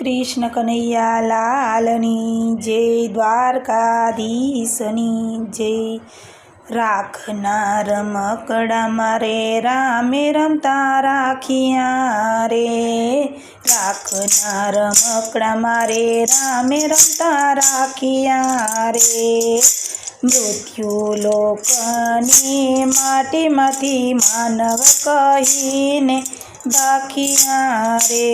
कृष्ण कन्हैया लालनी जय, द्वारकाधीशनी जय। રાખનાર રમકડા મારે રામે રમતા રાખ્યા રે, રાખનાર રમકડા મારે રામે રમતા રાખ્યા રે। મૃત્યુ લોકની માટીમાંથી માનવ કહીને બાખિયા રે,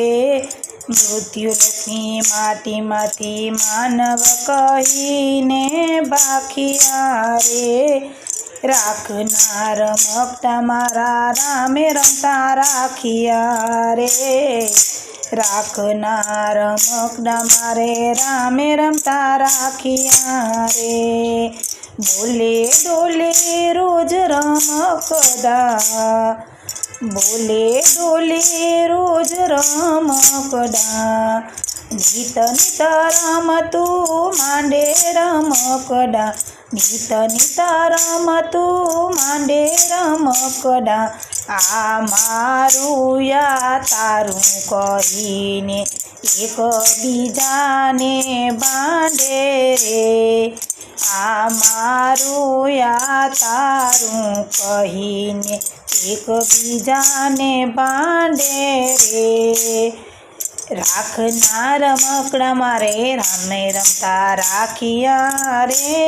મૃત્યુ લોકની માટીમાંથી માનવ કહીને બાખિયા રે। રાખનાર રમકડા મારા રામે રમતા રાખ્યા રે, રાખનાર રમકડા મારે રામે રમતા રાખ્યા રે। બોલે ડોલે રોજ રમકડા, બોલે ડોલે રોજ રમકડા, નિત નિત રમતું માંડે રમકડા, નિત નિત રમતું માંડે રમકડા। આ મારું યા તારું કહીને એકબીજાને બાંધે રે, આ મારું યા તારું કહીને એકબીજાને બાંધે રે। રાખનાર રમકડા મારે રામે રમતા રાખ્યા રે,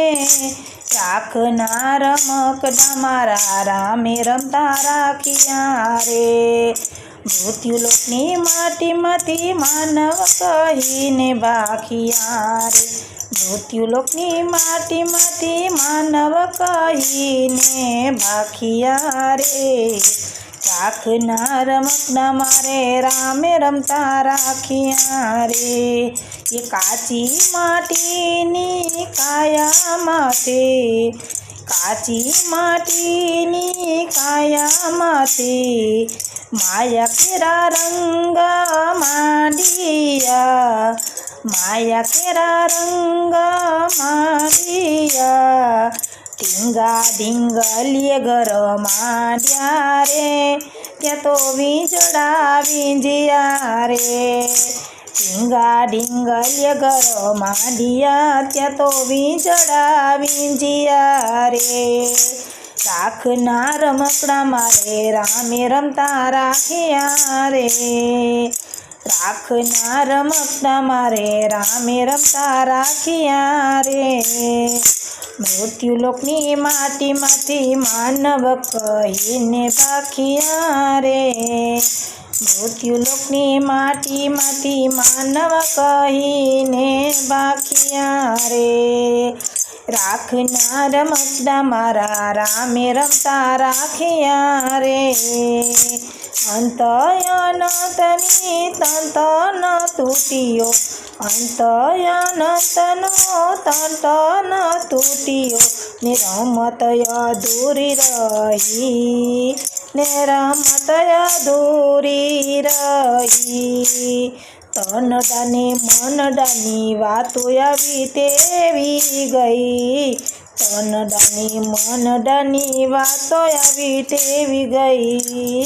રાખનાર રમકડા મારા રામે રમતા રાખ્યા રે। મૃત્યુલોકની માટીમાંથી માનવ કહીને બાખિયા રે, મૃત્યુલોકની માટીમાંથી માનવ કહીને બાખિયા રે। રાખનાર રમકડા મારે રામે રમતા રાખ્યા રે, એ કાચી માટીની કાયા માથે, કાચી માટીની કાયા માથે માયા કેરા રંગ માંડિયા, માયા કેરા રંગ માંડિયા। ઢીંગા ઢીંગલીએ ઘર માંડ્યા રે, ત્યાં તો વીંજળા વીંજ્યા રે, ઢીંગા ઢીંગલીએ ઘર માંડ્યા ત્યાં તો વીંજળા વીંજ્યા રે। રાખનાર રમકડા મારે રામે રમતા રાખ્યા રે, રાખનાર રમકડા મારે રામે રમતા રાખ્યા રે। મૃત્યુલોકની માટીમાંથી માનવ કહીને બાખિયા રે, મૃત્યુલોકની માટીમાંથી માનવ કહીને બાખિયા રે। રાખનાર રમકડા મારા રામે રમતા રાખ્યા રે, અંત અનંતની તંતન તૂટ્યો, અંત અનંતનો તંતન તૂટ્યો, ને રમત અધૂરી રહી, ને રમત અધૂરી રહી। તનડાને મનડાની વાતો આવી તેવી ગઈ, તનડાની મનડાની વાતો આવી તેવી ગઈ।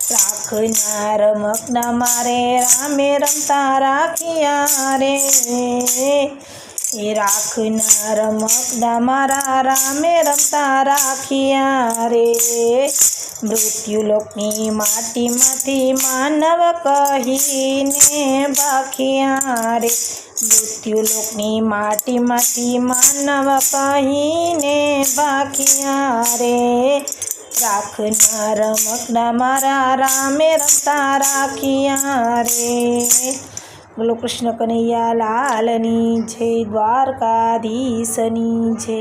રાખનાર રમકડા મારે રામે રમતા રાખ્યા રે, એ રાખનાર રમકડા મારા રામે રમતા રાખ્યા રે। મૃત્યુલોકની માટીમાંથી માનવ કહીને બાખિયા રે, મૃત્યુલોકની માટીમાંથી માનવ કહીને બાખિયા રે। રાખનાર રમકડા મારા રામે રમતા રાખ્યા રે। બોલો કૃષ્ણ કન્હૈયા લાલની જય, દ્વારકાધીશની જય।